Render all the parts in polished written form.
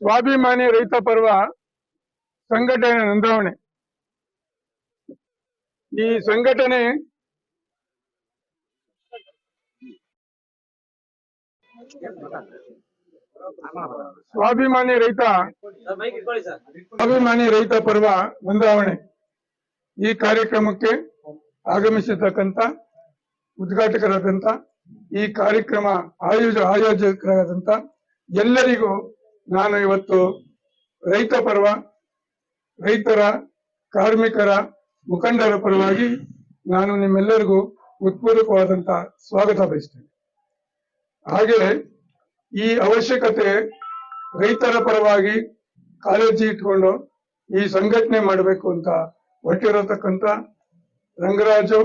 ಸ್ವಾಭಿಮಾನಿ ರೈತ ಪರ್ವ ಸಂಘಟನೆ ನೋಂದಾವಣೆ. ಈ ಸಂಘಟನೆ ಸ್ವಾಭಿಮಾನಿ ರೈತ ಪರ್ವ ನೋಂದಾವಣೆ ಈ ಕಾರ್ಯಕ್ರಮಕ್ಕೆ ಆಗಮಿಸಿರ್ತಕ್ಕಂಥ ಉದ್ಘಾಟಕರಾದಂಥ ಈ ಕಾರ್ಯಕ್ರಮ ಆಯೋಜಕರಾದಂಥ ಎಲ್ಲರಿಗೂ ನಾನು ಇವತ್ತು ರೈತ ಪರ್ವ ರೈತರ ಕಾರ್ಮಿಕರ ಮುಖಂಡರ ಪರವಾಗಿ ನಾನು ನಿಮ್ಮೆಲ್ಲರಿಗೂ ಉತ್ಪೂರ್ವಕವಾದಂತ ಸ್ವಾಗತ ಬಯಸ್ತೇನೆ. ಹಾಗೆ ಈ ಅವಶ್ಯಕತೆ ರೈತರ ಪರವಾಗಿ ಕಾಳಜಿ ಇಟ್ಕೊಂಡು ಈ ಸಂಘಟನೆ ಮಾಡಬೇಕು ಅಂತ ಹೊರಟಿರತಕ್ಕಂತ ರಂಗರಾಜು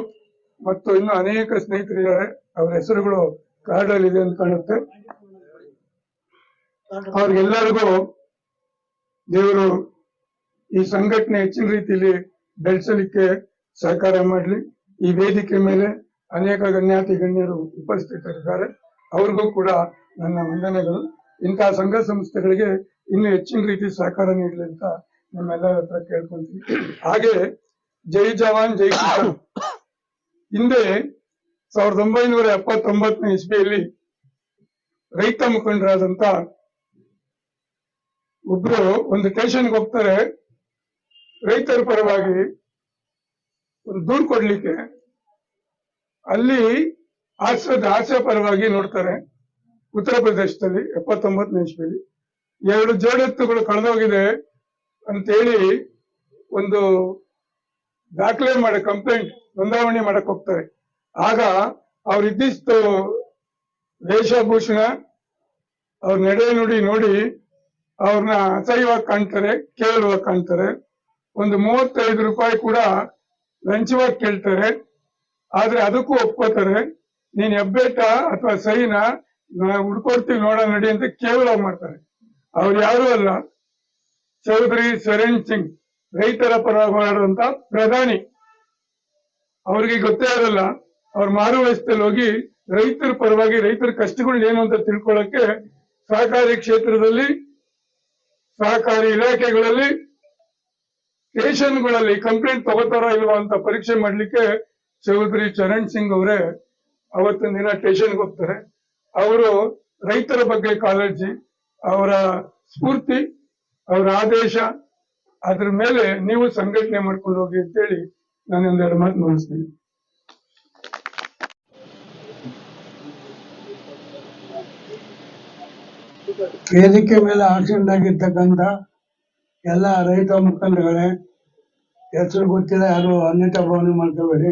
ಮತ್ತು ಇನ್ನು ಅನೇಕ ಸ್ನೇಹಿತರಿದ್ದಾರೆ. ಅವರ ಹೆಸರುಗಳು ಕಾರ್ಡಲ್ಲಿ ಇದೆ ಅಂತ ಕಾಣುತ್ತೆ. ಅವ್ರಿಗೆಲ್ಲರಿಗೂ ದೇವರು ಈ ಸಂಘಟನೆ ಹೆಚ್ಚಿನ ರೀತಿಯಲ್ಲಿ ಬೆಳೆಸಲಿಕ್ಕೆ ಸಹಕಾರ ಮಾಡಲಿ. ಈ ವೇದಿಕೆ ಮೇಲೆ ಅನೇಕ ಗಣ್ಯಾತಿ ಗಣ್ಯರು ಉಪಸ್ಥಿತರಿದ್ದಾರೆ. ಅವ್ರಿಗೂ ಕೂಡ ನನ್ನ ವಂದನೆಗಳು. ಇಂತಹ ಸಂಘ ಸಂಸ್ಥೆಗಳಿಗೆ ಇನ್ನು ಹೆಚ್ಚಿನ ರೀತಿ ಸಹಕಾರ ನೀಡಲಿ ಅಂತ ನಿಮ್ಮೆಲ್ಲರ ಹತ್ರ ಕೇಳ್ಕೊಂತೀವಿ. ಹಾಗೆ ಜೈ ಜವಾನ್ ಜೈ ಕಿಸಾನ್ ಹಿಂದೆ 1979ನೇ ಇಸ್ವಿಯಲ್ಲಿ ರೈತ ಮುಖಂಡರಾದಂತ ಒಬ್ರು ಒಂದು ಸ್ಟೇಷನ್ಗೆ ಹೋಗ್ತಾರೆ. ರೈತರ ಪರವಾಗಿ ಒಂದು ದೂರು ಕೊಡ್ಲಿಕ್ಕೆ ಅಲ್ಲಿ ಹಾಸ್ಯ ಪರವಾಗಿ ನೋಡ್ತಾರೆ. ಉತ್ತರ ಪ್ರದೇಶದಲ್ಲಿ 79ನೇ ಇಸ್ವಿಯಲ್ಲಿ 2 ಜೋಡೆತ್ತುಗಳು ಕಳೆದೋಗಿದೆ ಅಂತೇಳಿ ಒಂದು ದಾಖಲೆ ಮಾಡಿ ಕಂಪ್ಲೇಂಟ್ ನೋಂದಾವಣೆ ಮಾಡಕ್ ಹೋಗ್ತಾರೆ. ಆಗ ಅವ್ರ ಇದ್ದಿಷ್ಟು ವೇಷಭೂಷಣ ಅವ್ರ ನಡೆ ನುಡಿ ನೋಡಿ ಅವ್ರನ್ನ ಅಸಹ್ಯವಾಗಿ ಕಾಣ್ತಾರೆ, ಕೇವಲವಾಗಿ ಕಾಣ್ತಾರೆ. ಒಂದು 35 ರೂಪಾಯಿ ಕೂಡ ಲಂಚವಾಗಿ ಕೇಳ್ತಾರೆ. ಆದ್ರೆ ಅದಕ್ಕೂ ಒಪ್ಕೋತಾರೆ. ನೀನ್ ಹೆಬ್ಬೆಟ್ಟ ಅಥವಾ ಸೈನ ಹುಡ್ಕೊಡ್ತೀವಿ ನೋಡ ನಡಿ ಅಂತ ಕೇವಲ ಮಾಡ್ತಾರೆ. ಅವ್ರು ಯಾರು ಅಲ್ಲ, ಚೌಧರಿ ಚರಣ್ ಸಿಂಗ್, ರೈತರ ಪರವಾಗಿ ಹೋರಾಡುವಂತ ಪ್ರಧಾನಿ. ಅವ್ರಿಗೆ ಗೊತ್ತೇ ಇರಲ್ಲ. ಅವ್ರ ಮಾರು ವಯಸ್ಸಲ್ಲಿ ಹೋಗಿ ರೈತರ ಪರವಾಗಿ ರೈತರ ಕಷ್ಟಗಳು ಏನು ಅಂತ ತಿಳ್ಕೊಳ್ಳಕ್ಕೆ ಸಹಕಾರಿ ಕ್ಷೇತ್ರದಲ್ಲಿ, ಸಹಕಾರಿ ಇಲಾಖೆಗಳಲ್ಲಿ, ಸ್ಟೇಷನ್ಗಳಲ್ಲಿ ಕಂಪ್ಲೇಂಟ್ ತಗೋತಾರ ಇಲ್ವಾ ಅಂತ ಪರೀಕ್ಷೆ ಮಾಡ್ಲಿಕ್ಕೆ ಚೌಧರಿ ಚರಣ್ ಸಿಂಗ್ ಅವರೇ ಅವತ್ತಿನ ದಿನ ಸ್ಟೇಷನ್ಗೆ ಹೋಗ್ತಾರೆ. ಅವರು ರೈತರ ಬಗ್ಗೆ ಕಾಳಜಿ, ಅವರ ಸ್ಫೂರ್ತಿ, ಅವರ ಆದೇಶ, ಅದ್ರ ಮೇಲೆ ನೀವು ಸಂಘಟನೆ ಮಾಡ್ಕೊಂಡು ಹೋಗಿ ಅಂತೇಳಿ ನಾನು ಒಂದೆರಡು ಮಾತು ಮುಗಿಸ್ತೀನಿ. ವೇದಿಕೆ ಮೇಲೆ ಆಸೀನರಾಗಿರ್ತಕ್ಕಂಥ ಎಲ್ಲ ರೈತ ಮುಖಂಡಗಳೇ, ಹೆಸರು ಗೊತ್ತಿಲ್ಲ, ಯಾರು ಅನ್ಯತಾ ಭಾವನೆ ಮಾಡ್ಕೋಬೇಡಿ.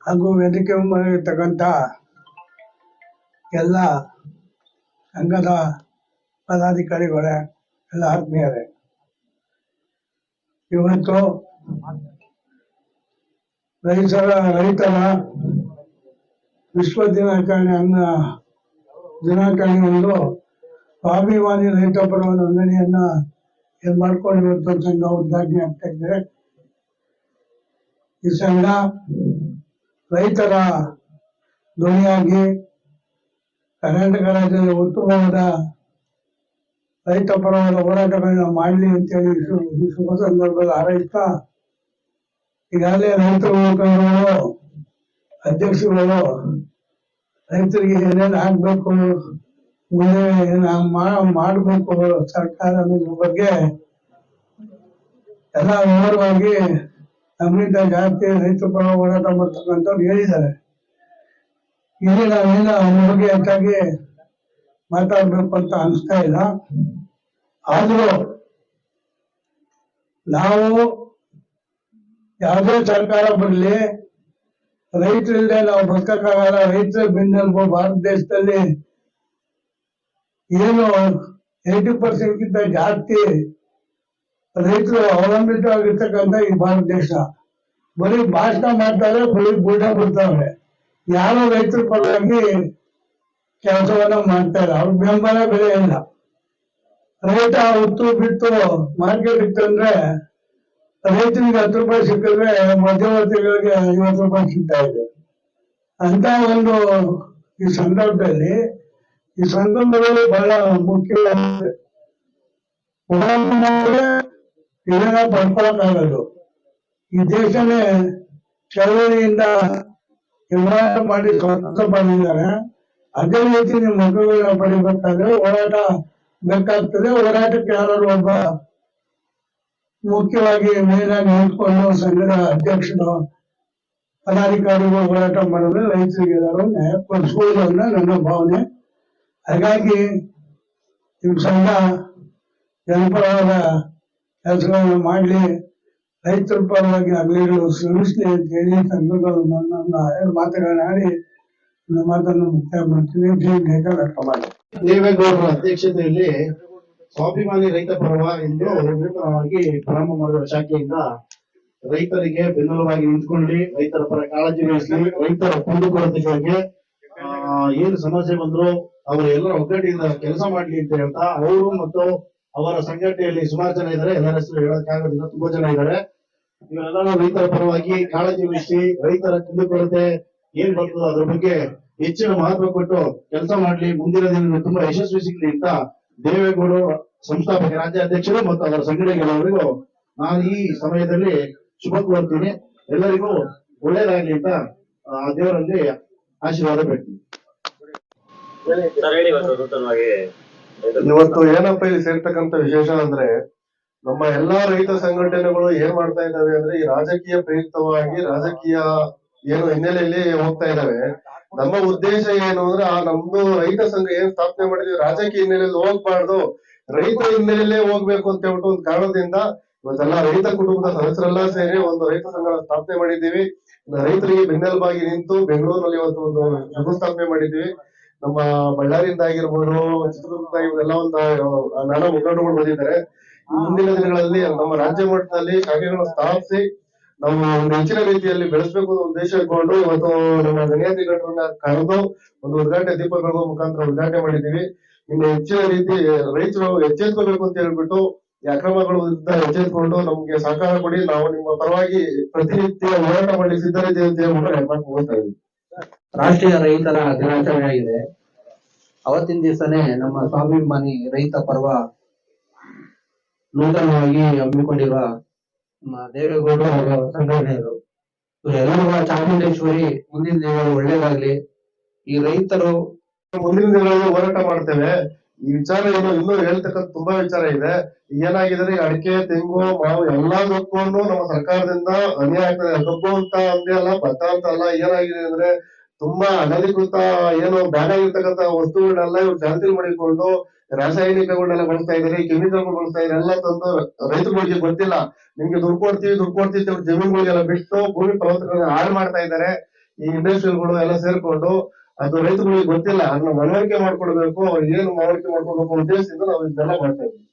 ಹಾಗೂ ವೇದಿಕೆ ಮುಂದಿರ್ತಕ್ಕಂಥ ಎಲ್ಲ ಸಂಘದ ಪದಾಧಿಕಾರಿಗಳೇ, ಎಲ್ಲ ಆತ್ಮೀಯರೇ, ಇವತ್ತು ರೈತರ ವಿಶ್ವ ದಿನಾಚರಣೆ ಒಂದು ಸ್ವಾಭಿಮಾನಿ ರೈತ ಪರ್ವ ನೋಂದಣಿಯನ್ನ ಮಾಡ್ಕೊಂಡು ಇವತ್ತು ಸಂಘ ಉದ್ಘಾಟನೆ ಆಗ್ತಾ ಇದೆ. ಈ ಸಂಘ ರೈತರ ಧ್ವನಿಯಾಗಿ ಕರ್ನಾಟಕ ರಾಜ್ಯದಲ್ಲಿ ಉತ್ತಮವಾದ ರೈತ ಪರವಾದ ಹೋರಾಟಗಳನ್ನ ಮಾಡಲಿ ಅಂತೇಳಿ ಈ ಶುಭ ಸಂದರ್ಭದಲ್ಲಿ ಹಾರೈಸ್ತಾ, ಈಗಾಗಲೇ ರೈತರ ಮುಖಂಡರು, ಅಧ್ಯಕ್ಷರುಗಳು ರೈತರಿಗೆ ಏನೇನು ಆಗ್ಬೇಕು, ಮುಂದೆ ಮಾಡಬೇಕು ಸರ್ಕಾರ ಅನ್ನೋದ್ರ ಬಗ್ಗೆ ಎಲ್ಲ ವಿವರವಾಗಿ ನಮ್ಮಿಂದ ಜಾಸ್ತಿ ರೈತರ ಪರ ಹೋರಾಟ ಮಾಡ್ತಕ್ಕಂಥವ್ರು ಹೇಳಿದ್ದಾರೆ. ಇಲ್ಲಿ ನಾವೇನು ಅವ್ರ ಬಗ್ಗೆ ಹೆಚ್ಚಾಗಿ ಮಾತಾಡ್ಬೇಕು ಅಂತ ಅನಿಸ್ತಾ ಇಲ್ಲ. ಆದ್ರೂ ನಾವು ಯಾವುದೇ ಸರ್ಕಾರ ಬರಲಿ, ರೈತರಿಲ್ಲದೆ ನಾವು ಬದುಕಕ್ಕಾಗಲ್ಲ. ರೈತರ ಬೆನ್ನೆಲುಬು ಭಾರತ ದೇಶದಲ್ಲಿ ಏನು 80% ಜಾಸ್ತಿ ರೈತರು ಅವಲಂಬಿತವಾಗಿರ್ತಕ್ಕಂಥ ಈ ಭಾರತ ದೇಶ. ಬರೀ ಭಾಷಣ ಮಾಡ್ತಾರೆ, ಬರೀ ಬೂಟ ಬಿಡ್ತಾವ್ರೆ. ಯಾರು ರೈತರ ಪರವಾಗಿ ಕೆಲಸವನ್ನ ಮಾಡ್ತಾರೆ, ಅವ್ರ ಬೆಂಬಲ ಬೆಲೆ ಇಲ್ಲ. ರೈತ ಉತ್ತು ಬಿಟ್ಟು ಮಾರ್ಕೆಟ್ ಇತ್ತಂದ್ರೆ ರೈತರಿಗೆ 10 ರೂಪಾಯಿ ಸಿಕ್ಕಿದ್ರೆ ಮಧ್ಯವರ್ತಿಗಳಿಗೆ 50 ರೂಪಾಯಿ ಸಿಗ್ತಾ ಇದೆ. ಅಂತ ಒಂದು ಈ ಸಂದರ್ಭದಲ್ಲಿ ಬಹಳ ಮುಖ್ಯವಾಗಿದೆ. ಇದನ್ನ ಪಡ್ಕೊಳಕ್ಕಾಗದು. ಈ ದೇಶನೇ ಚಳವಳಿಯಿಂದ ಹೋರಾಟ ಮಾಡಿ ಸ್ವಾತಂತ್ರ್ಯ ಪಡೆದಿದ್ದಾರೆ. ಅದೇ ರೀತಿ ನಿಮ್ಮ ಮಕ್ಕಳನ್ನ ಪಡಿಬೇಕಾದ್ರೆ ಹೋರಾಟ ಬೇಕಾಗ್ತದೆ. ಹೋರಾಟಕ್ಕೆ ಯಾರು ಒಬ್ಬ ಮುಖ್ಯವಾಗಿ ಮೇಲಾಗಿ ನಿಂತ್ಕೊಂಡು ಸಂಘದ ಅಧ್ಯಕ್ಷರು ಪದಾಧಿಕಾರಿಗಳು ಹೋರಾಟ ಮಾಡಿದ್ರೆ ರೈತರಿಗೆ ನ್ಯಾಯ ಕೊಡಿಸಬಹುದು ಅನ್ನೋ ನನ್ನ ಭಾವನೆ. ಹಾಗಾಗಿ ನಿಮ್ಮ ಸಂಘ ಜನಪರವಾದ ಕೆಲಸಗಳನ್ನು ಮಾಡಲಿ, ರೈತರ ಪರವಾಗಿ ಅಭಿವೃದ್ಧಿ ಶ್ರಮಿಸಲಿ ಅಂತ ಹೇಳಿ ಸಂಘಗಳು ನನ್ನ 2 ಮಾತುಗಳನ್ನ ಆಡಿ ನನ್ನ ಮಾತನ್ನು ಮುಕ್ತಾಯ ಮಾಡ್ತೀನಿ. ವ್ಯಕ್ತ ಮಾಡಿ ದೇವೇಗೌಡರ ಅಧ್ಯಕ್ಷತೆಯಲ್ಲಿ ಸ್ವಾಭಿಮಾನಿ ರೈತ ಪರ್ವ ಎಂದು ನೂತನವಾಗಿ ಪ್ರಾರಂಭ ಮಾಡುವ ಶಾಖೆಯಿಂದ ರೈತರಿಗೆ ಬೆನ್ನೆಲುಬಾಗಿ ನಿಂತ್ಕೊಳ್ಳಿ, ರೈತರ ಪರ ಕಾಳಜಿ ವಹಿಸಲಿ, ರೈತರ ಕುಂದುಕೊರತೆಗಳಿಗೆ ಏನು ಸಮಸ್ಯೆ ಬಂದ್ರು ಅವರು ಎಲ್ಲರ ಒಗ್ಗಟ್ಟಿನಿಂದ ಕೆಲಸ ಮಾಡ್ಲಿ ಅಂತ ಹೇಳ್ತಾ ಅವರು ಮತ್ತು ಅವರ ಸಂಘಟನೆಯಲ್ಲಿ ಸುಮಾರು ಜನ ಇದ್ದಾರೆ. ಎಲ್ಲರ ಹೆಸರು ಹೇಳಕ್ಕಾಗೋದಿಲ್ಲ, ತುಂಬಾ ಜನ ಇದ್ದಾರೆ. ಇವರೆಲ್ಲರೂ ರೈತರ ಪರವಾಗಿ ಕಾಳಜಿ ವಹಿಸಿ ರೈತರ ಕುಂದುಕೊರತೆ ಏನ್ ಬರ್ತದೋ ಅದ್ರ ಬಗ್ಗೆ ಹೆಚ್ಚಿನ ಮಹತ್ವ ಕೊಟ್ಟು ಕೆಲಸ ಮಾಡ್ಲಿ, ಮುಂದಿನ ದಿನ ತುಂಬಾ ಯಶಸ್ವಿ ಸಿಗ್ಲಿ ಅಂತ ದೇವೇಗೌಡರು ಸಂಸ್ಥಾಪಕ ರಾಜ್ಯಾಧ್ಯಕ್ಷರು ಮತ್ತು ಅವರ ಸಂಘಟನೆಗಳವರಿಗೂ ನಾನು ಈ ಸಮಯದಲ್ಲಿ ಶುಭ ಕೋರ್ತೀನಿ. ಎಲ್ಲರಿಗೂ ಒಳ್ಳೇದಾಗ್ಲಿ ಅಂತ ದೇವರಲ್ಲಿ ಆಶೀರ್ವಾದ ಬೇಡ್ತೀನಿ. ಇವತ್ತು ಏನಪ್ಪ ಇಲ್ಲಿ ಸೇರ್ತಕ್ಕಂತ ವಿಶೇಷ ಅಂದ್ರೆ ನಮ್ಮ ಎಲ್ಲಾ ರೈತ ಸಂಘಟನೆಗಳು ಏನ್ ಮಾಡ್ತಾ ಇದಾವೆ ಅಂದ್ರೆ ಈ ರಾಜಕೀಯ ಪ್ರಯುಕ್ತವಾಗಿ ರಾಜಕೀಯ ಏನು ಹಿನ್ನೆಲೆಯಲ್ಲಿ ಹೋಗ್ತಾ ಇದಾವೆ. ನಮ್ಮ ಉದ್ದೇಶ ಏನು ಅಂದ್ರೆ ನಮ್ದು ರೈತ ಸಂಘ ಏನ್ ಸ್ಥಾಪನೆ ಮಾಡಿದ್ವಿ ರಾಜಕೀಯ ಹಿನ್ನೆಲೆಯಲ್ಲಿ ಹೋಗ್ಬಾರ್ದು, ರೈತ ಹಿನ್ನೆಲೆಯಲ್ಲೇ ಹೋಗ್ಬೇಕು ಅಂತ ಹೇಳ್ಬಿಟ್ಟು ಒಂದು ಕಾರಣದಿಂದ ಇವತ್ತೆಲ್ಲ ರೈತ ಕುಟುಂಬದ ಸದಸ್ಯರೆಲ್ಲ ಸೇರಿ ಒಂದು ರೈತ ಸಂಘ ಸ್ಥಾಪನೆ ಮಾಡಿದ್ದೀವಿ. ರೈತರಿಗೆ ಬೆನ್ನೆಲುಬಾಗಿ ನಿಂತು ಬೆಂಗಳೂರಿನಲ್ಲಿ ಇವತ್ತು ಒಂದು ಶಂಕುಸ್ಥಾಪನೆ ಮಾಡಿದ್ದೀವಿ. ನಮ್ಮ ಬಳ್ಳಾರಿಯಿಂದ ಆಗಿರ್ಬೋದು, ಚಿತ್ರದುರ್ಗದಿಂದ ಎಲ್ಲ ಒಂದು ನಾನಾ ಮುಖಂಡರುಗಳು ಬಂದಿದ್ದಾರೆ. ಮುಂದಿನ ದಿನಗಳಲ್ಲಿ ನಮ್ಮ ರಾಜ್ಯ ಮಟ್ಟದಲ್ಲಿ ಶಾಖೆಗಳನ್ನು ಸ್ಥಾಪಿಸಿ ನಾವು ಒಂದು ಹೆಚ್ಚಿನ ರೀತಿಯಲ್ಲಿ ಬೆಳೆಸಬೇಕು ಅನ್ನೋ ಉದ್ದೇಶ ಇಟ್ಕೊಂಡು ಇವತ್ತು ನಮ್ಮ ಗಣ್ಯಾಧಿಕಾರಿಗಳನ್ನ ಕರೆದು ಒಂದು ಉದ್ಘಾಟನೆ ದೀಪ ಬೆಳಗುವ ಮುಖಾಂತರ ಉದ್ಘಾಟನೆ ಮಾಡಿದ್ದೀವಿ. ಇನ್ನು ಹೆಚ್ಚಿನ ರೀತಿ ರೈತರು ಎಚ್ಚೆತ್ಕೋಬೇಕು ಅಂತ ಹೇಳ್ಬಿಟ್ಟು ಈ ಅಕ್ರಮಗಳ ವಿರುದ್ಧ ಎಚ್ಚೆತ್ಕೊಂಡು ನಮ್ಗೆ ಸಹಕಾರ ಕೊಡಿ, ನಾವು ನಿಮ್ಮ ಪರವಾಗಿ ಪ್ರತಿನಿತ್ಯ ಹೋರಾಟ ಮಾಡಿ ಸಿದ್ಧರಿದ್ದೇವೆ ಅಂತ ಹೇಳ್ಬಿಟ್ಟು ಹೋಗ್ತಾ ಇದ್ದೀವಿ. ರಾಷ್ಟ್ರೀಯ ರೈತರ ದಿನಾಚರಣೆ ಆಗಿದೆ. ಅವತ್ತಿನ ದಿವಸನೇ ನಮ್ಮ ಸ್ವಾಭಿಮಾನಿ ರೈತ ಪರ್ವ ನೂತನವಾಗಿ ಹಮ್ಮಿಕೊಂಡಿರುವ ನಮ್ಮ ದೇವೇಗೌಡರು ಅವರ ಸಂಘಟನೆಗಳು ಎಲ್ಲರಿಗೂ ಚಾಮುಂಡೇಶ್ವರಿ ಮುಂದಿನ ದಿನಗಳು ಒಳ್ಳೇದಾಗ್ಲಿ. ಈ ರೈತರು ಮುಂದಿನ ದಿನಗಳಲ್ಲಿ ಹೋರಾಟ ಮಾಡ್ತೇವೆ. ಈ ವಿಚಾರ ಏನು ಇನ್ನೂ ಹೇಳ್ತಕ್ಕಂಥ ತುಂಬಾ ವಿಚಾರ ಇದೆ. ಏನಾಗಿದೆ ಈಗ ಅಡಿಕೆ, ತೆಂಗು, ಮಾವು ಎಲ್ಲದಕ್ಕೂ ನಮ್ಮ ಸರ್ಕಾರದಿಂದ ಅನ್ಯಾಯ ಆಗ್ತದೆ. ಕಬ್ಬು ಅಂತ ಅಂದೇ ಅಲ್ಲ, ಭತ್ತ ಅಂತ ಅಲ್ಲ, ಏನಾಗಿದೆ ಅಂದ್ರೆ ತುಂಬಾ ಅನಧಿಕೃತ ಏನು ಬ್ಯಾನ್ ಆಗಿರ್ತಕ್ಕಂಥ ವಸ್ತುಗಳನ್ನೆಲ್ಲ ಇವ್ರು ಜಾಸ್ತಿ ಮಾಡಿಕೊಂಡು ರಾಸಾಯನಿಕಗಳನ್ನೆಲ್ಲ ಬಳಸ್ತಾ ಇದ್ದಾರೆ, ಕೆಮಿಕಲ್ ಬಳಸ್ತಾ ಇದ್ದಾರೆ. ಎಲ್ಲ ತಂದು ರೈತರುಗಳಿಗೆ ಗೊತ್ತಿಲ್ಲ, ನಿಮ್ಗೆ ದುಡ್ಡು ಕೊಡ್ತೀವಿ ಜಮೀನುಗಳಿಗೆಲ್ಲ ಬಿಟ್ಟು ಭೂಮಿ ಫಲವತ್ತತೆಗಳನ್ನ ಹಾಳು ಮಾಡ್ತಾ ಇದ್ದಾರೆ. ಈ ಇಂಡಸ್ಟ್ರಿಗಳು ಎಲ್ಲ ಸೇರ್ಕೊಂಡು ಅದು ರೈತರುಗಳಿಗೆ ಗೊತ್ತಿಲ್ಲ, ಅದನ್ನ ಮನವರಿಕೆ ಮಾಡ್ಕೊಡ್ಬೇಕು. ಅವ್ರು ಏನು ಮನವರಿಕೆ ಮಾಡ್ಕೊಡ್ಬೇಕು ಉದ್ದೇಶದಿಂದ ನಾವು ಇದನ್ನೆಲ್ಲ ಮಾಡ್ತಾ ಇದ್ದೀವಿ.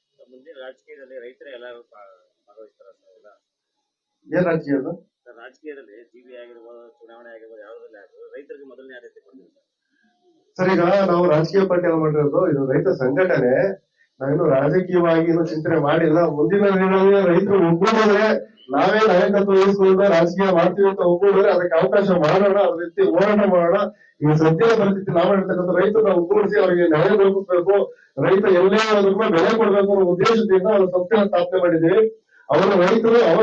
ರಾಜಕೀಯದಲ್ಲಿ ರೈತರೇ ಎಲ್ಲರೂ ಭಾಗವಹಿಸ್ತಾರ ಏನ್ ರಾಜಕೀಯ ಅದು? ರಾಜಕೀಯದಲ್ಲಿ ಜಿಬಿ ಆಗಿರ್ಬೋದು, ಚುನಾವಣೆ ಆಗಿರ್ಬೋದು, ಯಾವುದ್ರಲ್ಲಿ ಆಗಿರ್ಬೋದು ರೈತರಿಗೆ ಮೊದಲನೇ ಆದ್ಯತೆ ಕೊಡ್ತೀವಿ ಸರ್. ಈಗ ನಾವು ರಾಜಕೀಯ ಪಾರ್ಟಿ ಮಾಡಿರೋದು ಇದು ರೈತ ಸಂಘಟನೆ. ನಾವಿನ್ನು ರಾಜಕೀಯವಾಗಿ ಇನ್ನು ಚಿಂತನೆ ಮಾಡಿಲ್ಲ. ಮುಂದಿನ ದಿನಗಳಲ್ಲಿ ರೈತರು ಒಗ್ಗೂಡಿದ್ರೆ ನಾವೇ ನಾಯಕತ್ವ ವಹಿಸಿಕೊಂಡು ರಾಜಕೀಯ ಮಾಡ್ತೀವಿ ಅಂತ ಒಗ್ಗೂಡಿದ್ರೆ ಅದಕ್ಕೆ ಅವಕಾಶ ಮಾಡೋಣ, ಅದ್ರ ರೀತಿ ಹೋರಾಟ ಮಾಡೋಣ. ಈಗ ಸದ್ಯದ ಪರಿಸ್ಥಿತಿ ನಾವು ಮಾಡಿರ್ತಕ್ಕಂಥ ರೈತರನ್ನ ಒಗ್ಗೂಡಿಸಿ ಅವರಿಗೆ ನ್ಯಾಯ ದೊರಕಿಸ್ಬೇಕು, ರೈತ ಎಲ್ಲೇ ಆದ್ರೂ ಬೆಲೆ ಕೊಡ್ಬೇಕು ಅನ್ನೋ ಉದ್ದೇಶದಿಂದ ಒಂದು ಸಂಸ್ಥೆನ ಸ್ಥಾಪನೆ ಮಾಡಿದ್ದೀವಿ. ಅವರ ರೈತರು